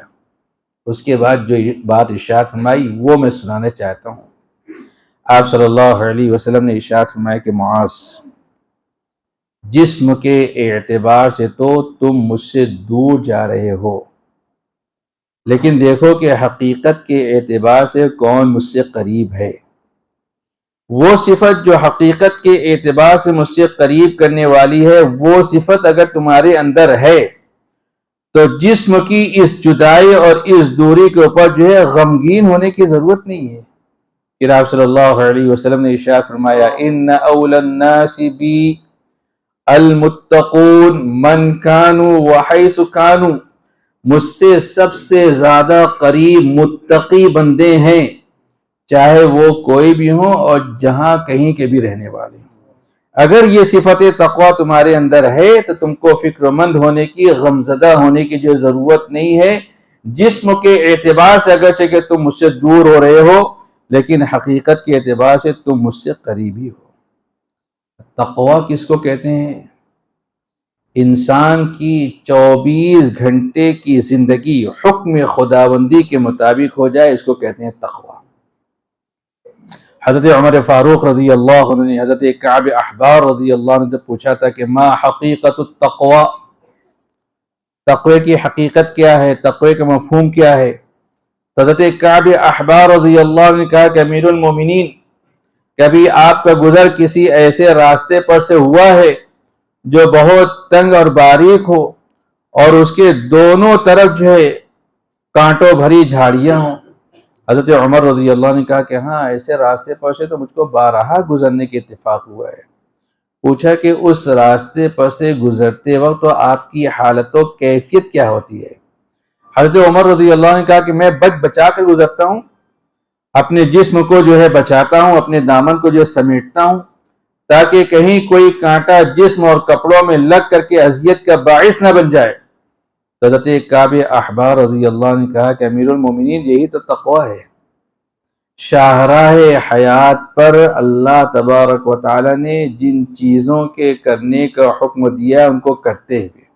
اس کے بعد جو بات ارشاد فرمائی وہ میں سنانا چاہتا ہوں۔ آپ صلی اللہ علیہ وسلم نے ارشاد فرمایا کہ معاذ، جسم کے اعتبار سے تو تم مجھ سے دور جا رہے ہو، لیکن دیکھو کہ حقیقت کے اعتبار سے کون مجھ سے قریب ہے۔ وہ صفت جو حقیقت کے اعتبار سے مجھ سے قریب کرنے والی ہے، وہ صفت اگر تمہارے اندر ہے تو جسم کی اس جدائی اور اس دوری کے اوپر جو ہے غمگین ہونے کی ضرورت نہیں ہے۔ پھر آپ صلی اللہ علیہ وسلم نے ارشاد فرمایا ان اول الناس بی المتقون من کانوا وحیث کانوا، مجھ سے سب سے زیادہ قریب متقی بندے ہیں چاہے وہ کوئی بھی ہوں اور جہاں کہیں کے بھی رہنے والے ہوں۔ اگر یہ صفت تقوی تمہارے اندر ہے تو تم کو فکر مند ہونے کی، غمزدہ ہونے کی جو ضرورت نہیں ہے۔ جسم کے اعتبار سے اگرچہ کہ تم مجھ سے دور ہو رہے ہو، لیکن حقیقت کے اعتبار سے تم مجھ سے قریب ہی ہو۔ تقوی کس کو کہتے ہیں؟ انسان کی 24 گھنٹے کی زندگی حکم خداوندی کے مطابق ہو جائے، اس کو کہتے ہیں تقوی۔ حضرت عمر فاروق رضی اللہ عنہ نے حضرت کعب احبار رضی اللہ عنہ سے پوچھا تھا کہ ما حقیقت التقوی، تقوی کی حقیقت کیا ہے، تقوی کا مفہوم کیا ہے؟ حضرت کعب احبار رضی اللہ عنہ نے کہا کہ امیر المومنین، کبھی آپ کا گزر کسی ایسے راستے پر سے ہوا ہے جو بہت تنگ اور باریک ہو اور اس کے دونوں طرف جو ہے کانٹوں بھری جھاڑیاں ہوں؟ حضرت عمر رضی اللہ عنہ نے کہا کہ ہاں، ایسے راستے پر سے تو مجھ کو بارہا گزرنے کے اتفاق ہوا ہے۔ پوچھا کہ اس راستے پر سے گزرتے وقت تو آپ کی حالت و کیفیت کیا ہوتی ہے؟ حضرت عمر رضی اللہ عنہ نے کہا کہ میں بچا کر گزرتا ہوں، اپنے جسم کو جو ہے بچاتا ہوں، اپنے دامن کو جو سمیٹتا ہوں تاکہ کہیں کوئی کانٹا جسم اور کپڑوں میں لگ کر کے اذیت کا باعث نہ بن جائے۔ حضرت کعب احبار رضی اللہ عنہ نے کہا کہ امیر المومنین، یہی تو تقوی ہے۔ شاہراہ حیات پر اللہ تبارک و تعالی نے جن چیزوں کے کرنے کا حکم دیا ان کو کرتے ہوئے،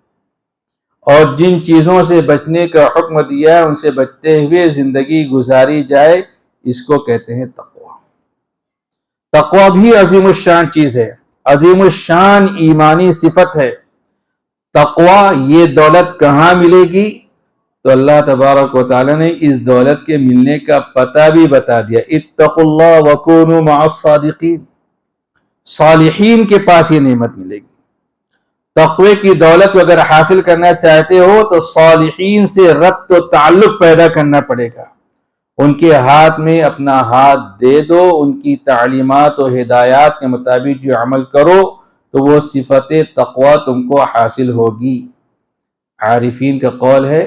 اور جن چیزوں سے بچنے کا حکم دیا ان سے بچتے ہوئے زندگی گزاری جائے، اس کو کہتے ہیں تقوی۔ تقوی بھی عظیم الشان چیز ہے، عظیم الشان ایمانی صفت ہے۔ تقوی، یہ دولت کہاں ملے گی؟ تو اللہ تبارک و تعالی نے اس دولت کے ملنے کا پتہ بھی بتا دیا۔ اتقوا اللہ وکونوا مع الصادقین، صالحین کے پاس یہ نعمت ملے گی۔ تقوی کی دولت کو اگر حاصل کرنا چاہتے ہو تو صالحین سے ربط و تعلق پیدا کرنا پڑے گا۔ ان کے ہاتھ میں اپنا ہاتھ دے دو، ان کی تعلیمات و ہدایات کے مطابق جو عمل کرو تو وہ صفت تقوی تم کو حاصل ہوگی۔ عارفین کا قول ہے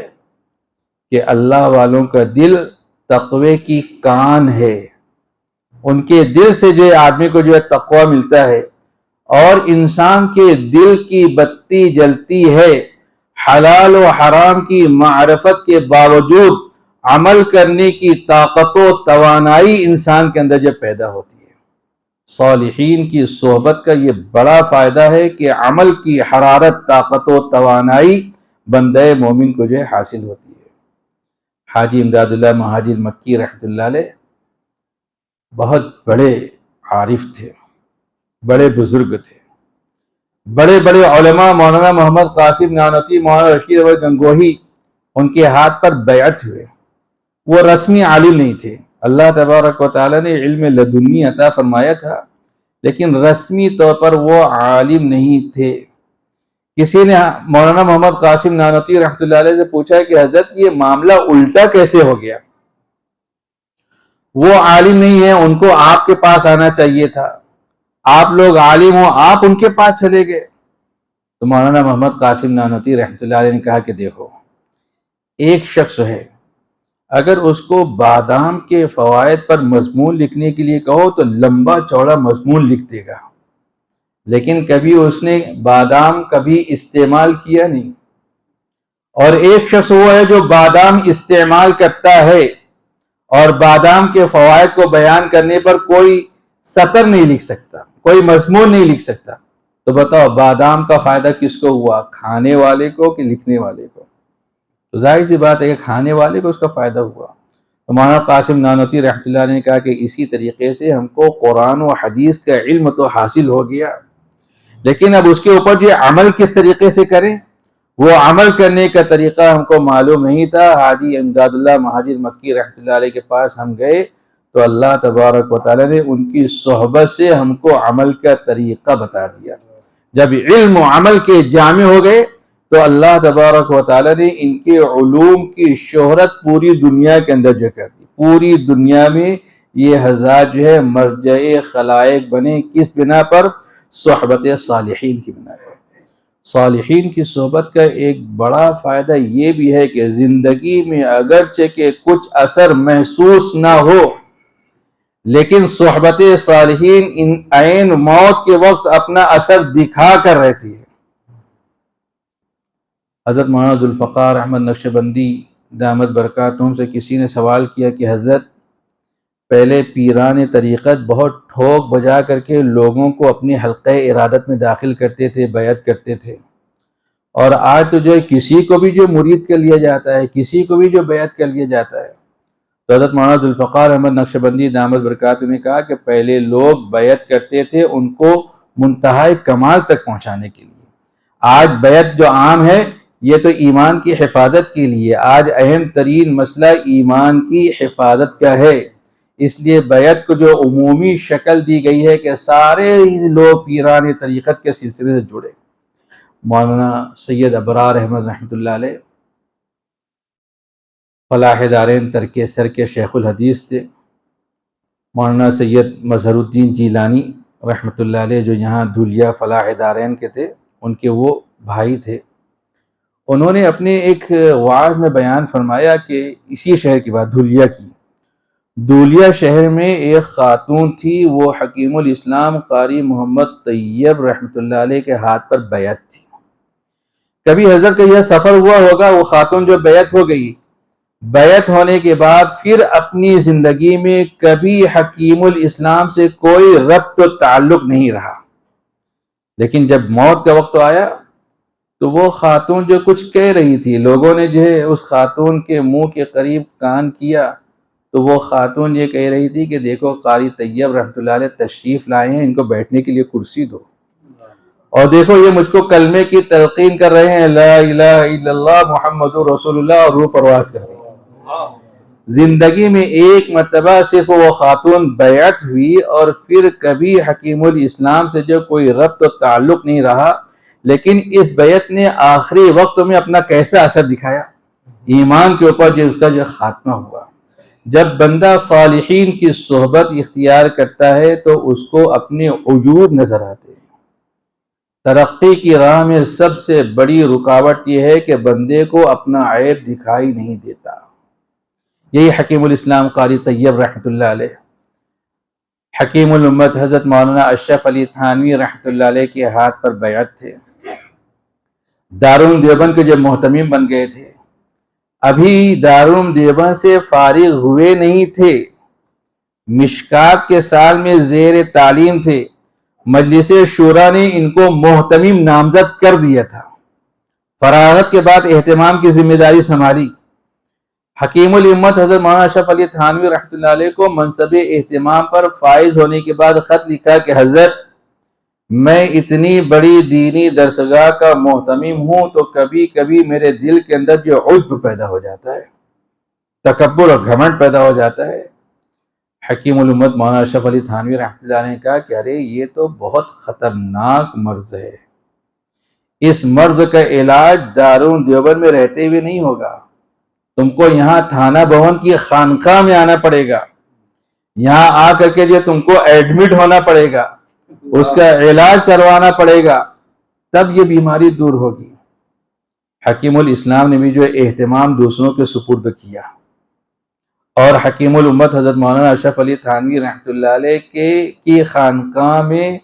کہ اللہ والوں کا دل تقوی کی کان ہے، ان کے دل سے جو آدمی کو جو ہے تقوی ملتا ہے، اور انسان کے دل کی بتی جلتی ہے حلال و حرام کی معرفت کے باوجود عمل کرنے کی طاقت و توانائی انسان کے اندر جب پیدا ہوتی ہے۔ صالحین کی صحبت کا یہ بڑا فائدہ ہے کہ عمل کی حرارت، طاقت و توانائی بندہ مومن کو جو ہے حاصل ہوتی ہے۔ حاجی امداد اللہ مہاجر مکی رحمۃ اللہ علیہ بہت بڑے عارف تھے، بڑے بزرگ تھے، بڑے بڑے علماء مولانا محمد قاسم نانوتوی، مولانا رشید احمد گنگوہی ان کے ہاتھ پر بیعت ہوئے۔ وہ رسمی عالم نہیں تھے، اللہ تبارک و تعالی نے علم لدنی عطا فرمایا تھا، لیکن رسمی طور پر وہ عالم نہیں تھے۔ کسی نے مولانا محمد قاسم نانوتوی رحمۃ اللہ علیہ سے پوچھا کہ حضرت یہ معاملہ الٹا کیسے ہو گیا؟ وہ عالم نہیں ہے، ان کو آپ کے پاس آنا چاہیے تھا، آپ لوگ عالم ہو، آپ ان کے پاس چلے گئے۔ تو مولانا محمد قاسم نانوتوی رحمۃ اللہ علیہ نے کہا کہ دیکھو، ایک شخص ہے، اگر اس کو بادام کے فوائد پر مضمون لکھنے کے لیے کہو تو لمبا چوڑا مضمون لکھ دے گا، لیکن کبھی اس نے بادام کبھی استعمال کیا نہیں۔ اور ایک شخص وہ ہے جو بادام استعمال کرتا ہے اور بادام کے فوائد کو بیان کرنے پر کوئی سطر نہیں لکھ سکتا، کوئی مضمون نہیں لکھ سکتا۔ تو بتاؤ بادام کا فائدہ کس کو ہوا، کھانے والے کو کہ لکھنے والے کو؟ تو ظاہر سی بات ہے کہ کھانے والے کو اس کا فائدہ ہوا۔ تو مولانا قاسم نانوتوی رحمۃ اللہ نے کہا کہ اسی طریقے سے ہم کو قرآن و حدیث کا علم تو حاصل ہو گیا، لیکن اب اس کے اوپر جو عمل کس طریقے سے کریں، وہ عمل کرنے کا طریقہ ہم کو معلوم نہیں تھا۔ حاجی امداد اللہ مہاجر مکی رحمۃ اللہ علیہ کے پاس ہم گئے تو اللہ تبارک و تعالی نے ان کی صحبت سے ہم کو عمل کا طریقہ بتا دیا۔ جب علم و عمل کے جامع ہو گئے تو اللہ تبارک و تعالی نے ان کے علوم کی شہرت پوری دنیا کے اندر جو کر دی۔ پوری دنیا میں یہ حضرات جو ہے مرجع خلائق بنے، کس بنا پر؟ صحبت صالحین کی بنا پر۔ صالحین کی صحبت کا ایک بڑا فائدہ یہ بھی ہے کہ زندگی میں اگرچہ کہ کچھ اثر محسوس نہ ہو، لیکن صحبت صالحین ان عین موت کے وقت اپنا اثر دکھا کر رہتی ہے۔ حضرت مولانا ذوالفقار احمد نقشبندی دامت برکاتہم سے کسی نے سوال کیا کہ حضرت، پہلے پیران طریقت بہت ٹھوک بجا کر کے لوگوں کو اپنی حلقہ ارادت میں داخل کرتے تھے، بیعت کرتے تھے، اور آج تو جو کسی کو بھی جو مرید کر لیا جاتا ہے، کسی کو بھی جو بیعت کر لیا جاتا ہے۔ تو حضرت مولانا ذوالفقار احمد نقشبندی دامت برکاتہم نے کہا کہ پہلے لوگ بیعت کرتے تھے ان کو منتہائی کمال تک پہنچانے کے لیے، آج بیعت جو عام ہے یہ تو ایمان کی حفاظت کے لیے، آج اہم ترین مسئلہ ایمان کی حفاظت کا ہے، اس لیے بیعت کو جو عمومی شکل دی گئی ہے کہ سارے لوگ پیران طریقت کے سلسلے سے جڑے۔ مولانا سید ابرار احمد رحمۃ اللہ علیہ فلاح دارین ترک سر کے شیخ الحدیث تھے۔ مولانا سید مظہر الدین جیلانی رحمۃ اللہ علیہ جو یہاں دھولیا فلاح دارین کے تھے، ان کے وہ بھائی تھے۔ انہوں نے اپنے ایک وعظ میں بیان فرمایا کہ اسی شہر کی بات، دھولیا شہر میں ایک خاتون تھی، وہ حکیم الاسلام قاری محمد طیب رحمۃ اللہ علیہ کے ہاتھ پر بیعت تھی۔ کبھی حضرت کا یہ سفر ہوا ہوگا، وہ خاتون جو بیعت ہو گئی، بیعت ہونے کے بعد پھر اپنی زندگی میں کبھی حکیم الاسلام سے کوئی ربط و تعلق نہیں رہا، لیکن جب موت کا وقت آیا تو وہ خاتون جو کچھ کہہ رہی تھی، لوگوں نے جو ہے اس خاتون کے منہ کے قریب کان کیا تو وہ خاتون یہ کہہ رہی تھی کہ دیکھو قاری طیب رحمۃ اللہ علیہ تشریف لائے ہیں، ان کو بیٹھنے کے لیے کرسی دو، اور دیکھو یہ مجھ کو کلمے کی تلقین کر رہے ہیں، لا الہ الا اللہ محمد رسول اللہ، اور روح پرواز کر رہے ہیں۔ زندگی میں ایک مرتبہ صرف وہ خاتون بیعت ہوئی اور پھر کبھی حکیم الاسلام سے جو کوئی ربط و تعلق نہیں رہا، لیکن اس بیعت نے آخری وقت میں اپنا کیسا اثر دکھایا ایمان کے اوپر، جو اس کا جو خاتمہ ہوا۔ جب بندہ صالحین کی صحبت اختیار کرتا ہے تو اس کو اپنے عیوب نظر آتے ہیں۔ ترقی کی راہ میں سب سے بڑی رکاوٹ یہ ہے کہ بندے کو اپنا عیب دکھائی نہیں دیتا۔ یہی حکیم الاسلام قاری طیب رحمۃ اللہ علیہ، حکیم الامت حضرت مولانا اشرف علی تھانوی رحمۃ اللہ علیہ کے ہاتھ پر بیعت تھے۔ دارالعلوم دیوبند کے جو محتمم بن گئے تھے، ابھی دارالعلوم دیوبند سے فارغ ہوئے نہیں تھے، مشکات کے سال میں زیر تعلیم تھے، مجلس شورا نے ان کو محتمم نامزد کر دیا تھا۔ فراغت کے بعد اہتمام کی ذمہ داری سنبھالی۔ حکیم الامت حضرت مولانا اشرف علی تھانوی رحمۃ اللہ علیہ کو منصب اہتمام پر فائز ہونے کے بعد خط لکھا کہ حضرت، میں اتنی بڑی دینی درسگاہ کا محتمم ہوں تو کبھی کبھی میرے دل کے اندر جو عجب پیدا ہو جاتا ہے، تکبر اور گھمنڈ پیدا ہو جاتا ہے۔ حکیم الامت مولانا اشرف علی تھانوی رحمۃ اللہ علیہ نے کہا کہ ارے یہ تو بہت خطرناک مرض ہے، اس مرض کا علاج دارالعلوم دیوبند میں رہتے ہوئے نہیں ہوگا، تم کو یہاں تھانہ بھون کی خانقاہ میں آنا پڑے گا، یہاں آ کر کے جو تم کو ایڈمٹ ہونا پڑے گا، اس کا علاج کروانا پڑے گا، تب یہ بیماری دور ہوگی۔ حکیم الاسلام نے بھی جو اہتمام دوسروں کے سپرد کیا، اور حکیم الامت حضرت مولانا اشرف علی تھانوی رحمۃ اللہ علیہ کی خانقاہ میں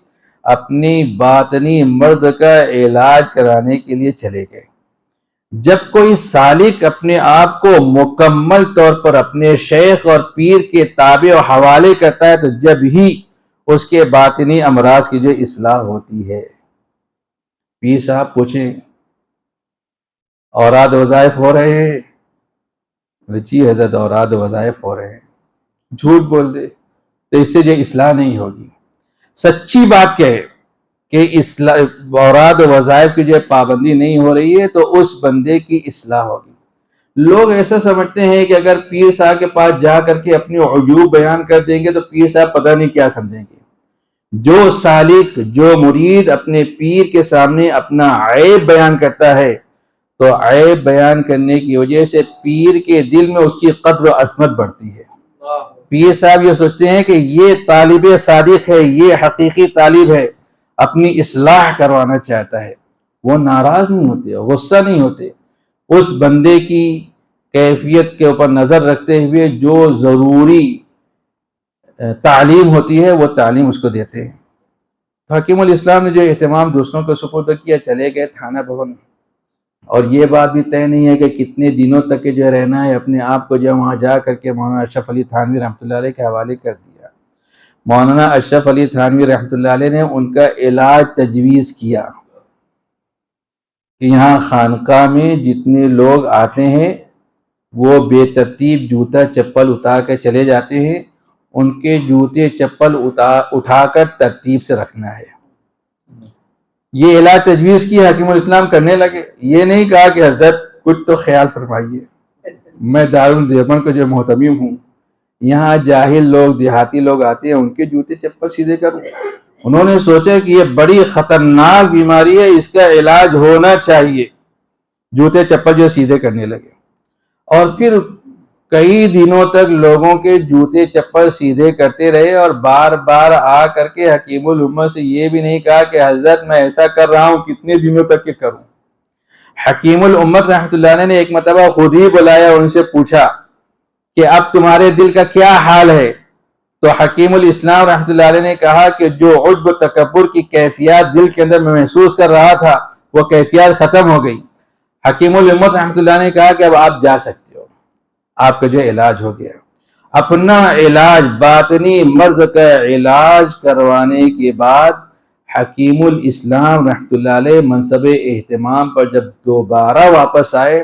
اپنی باطنی مرض کا علاج کرانے کے لیے چلے گئے۔ جب کوئی سالک اپنے آپ کو مکمل طور پر اپنے شیخ اور پیر کے تابع و حوالے کرتا ہے تو جب ہی اس کے باطنی امراض کی جو اصلاح ہوتی ہے۔ پیر صاحب پوچھیں اوراد وظائف ہو رہے ہیں؟ جی حضرت اوراد وظائف ہو رہے ہیں۔ جھوٹ بول دے تو اس سے جو اصلاح نہیں ہوگی، سچی بات کہے کہ اوراد و وظائف کی جو پابندی نہیں ہو رہی ہے تو اس بندے کی اصلاح ہوگی۔ لوگ ایسا سمجھتے ہیں کہ اگر پیر صاحب کے پاس جا کر کے اپنے عیوب بیان کر دیں گے تو پیر صاحب پتہ نہیں کیا سمجھیں گے۔ جو سالک، جو مرید اپنے پیر کے سامنے اپنا عیب بیان کرتا ہے تو عیب بیان کرنے کی وجہ سے پیر کے دل میں اس کی قدر و عظمت بڑھتی ہے۔ پیر صاحب یہ سوچتے ہیں کہ یہ طالب صادق ہے، یہ حقیقی طالب ہے، اپنی اصلاح کروانا چاہتا ہے، وہ ناراض نہیں ہوتے، غصہ نہیں ہوتے، اس بندے کی کیفیت کے اوپر نظر رکھتے ہوئے جو ضروری تعلیم ہوتی ہے وہ تعلیم اس کو دیتے ہیں۔ تو حکیم الاسلام نے جو اہتمام دوسروں کو سپرد کیا، چلے گئے تھانہ بھون، اور یہ بات بھی طے نہیں ہے کہ کتنے دنوں تک جو رہنا ہے، اپنے آپ کو جو وہاں جا کر کے مولانا اشرف علی تھانوی رحمۃ اللہ علیہ کے حوالے کر دیا۔ مولانا اشرف علی تھانوی رحمۃ اللہ علیہ نے ان کا علاج تجویز کیا کہ یہاں خانقاہ میں جتنے لوگ آتے ہیں وہ بے ترتیب جوتا چپل اتار کے چلے جاتے ہیں، ان کے جوتے چپل اٹھا کر ترتیب سے رکھنا ہے۔ یہ علاج تجویز کی، حکیم الاسلام کرنے لگے۔ یہ نہیں کہا کہ حضرت کچھ تو خیال فرمائیے، میں دارالدیوبند کا جو محتمم ہوں، یہاں جاہل لوگ دیہاتی لوگ آتے ہیں، ان کے جوتے چپل سیدھے کروں۔ انہوں نے سوچا کہ یہ بڑی خطرناک بیماری ہے، اس کا علاج ہونا چاہیے۔ جوتے چپل جو سیدھے کرنے لگے، اور پھر کئی دنوں تک لوگوں کے جوتے چپل سیدھے کرتے رہے، اور بار بار آ کر کے حکیم الامت سے یہ بھی نہیں کہا کہ حضرت میں ایسا کر رہا ہوں، کتنے دنوں تک کہ کروں۔ حکیم الامت رحمۃ اللہ علیہ نے ایک مرتبہ خود ہی بلایا، ان سے پوچھا کہ اب تمہارے دل کا کیا حال ہے؟ تو حکیم الاسلام رحمۃ اللہ علیہ نے کہا کہ جو عجب و تکبر کی کیفیات دل کے اندر میں محسوس کر رہا تھا، وہ کیفیات ختم ہو گئی۔ حکیم الامت رحمۃ اللہ نے کہا کہ اب آپ جا سکتے ہو، آپ کا جو علاج ہو گیا۔ اپنا علاج، باطنی مرض کا علاج کروانے کے بعد حکیم الاسلام رحمۃ اللہ علیہ منصب اہتمام پر جب دوبارہ واپس آئے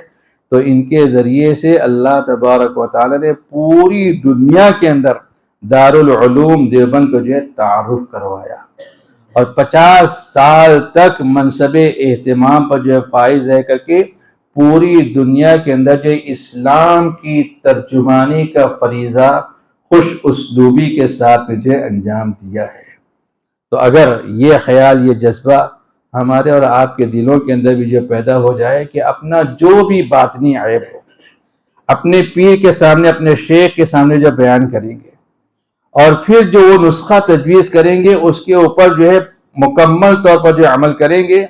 تو ان کے ذریعے سے اللہ تبارک و تعالی نے پوری دنیا کے اندر دارالعلوم دیوبند کو جو ہے تعارف کروایا، اور 50 سال تک منصب اہتمام پر جو ہے فائز رہ کر کے پوری دنیا کے اندر جو اسلام کی ترجمانی کا فریضہ خوش اسلوبی کے ساتھ مجھے انجام دیا ہے۔ تو اگر یہ خیال، یہ جذبہ ہمارے اور آپ کے دلوں کے اندر بھی جو پیدا ہو جائے کہ اپنا جو بھی باطنی عیب ہو اپنے پیر کے سامنے، اپنے شیخ کے سامنے جو بیان کریں گے، اور پھر جو وہ نسخہ تجویز کریں گے اس کے اوپر جو ہے مکمل طور پر جو عمل کریں گے،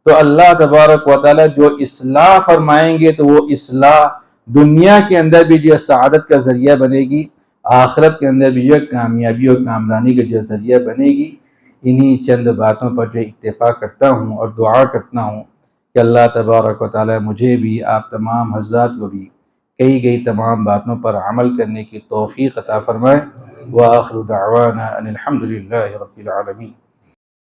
تو اللہ تبارک و تعالی جو اصلاح فرمائیں گے تو وہ اصلاح دنیا کے اندر بھی جو سعادت کا ذریعہ بنے گی، آخرت کے اندر بھی جو کامیابی اور کامرانی کا جو ذریعہ بنے گی۔ انہی چند باتوں پر جو اکتفا کرتا ہوں اور دعا کرتا ہوں کہ اللہ تبارک و تعالی مجھے بھی، آپ تمام حضرات کو بھی کہی گئی تمام باتوں پر عمل کرنے کی توفیق عطا فرمائے۔ وآخر دعوانا ان الحمد للہ رب العالمین۔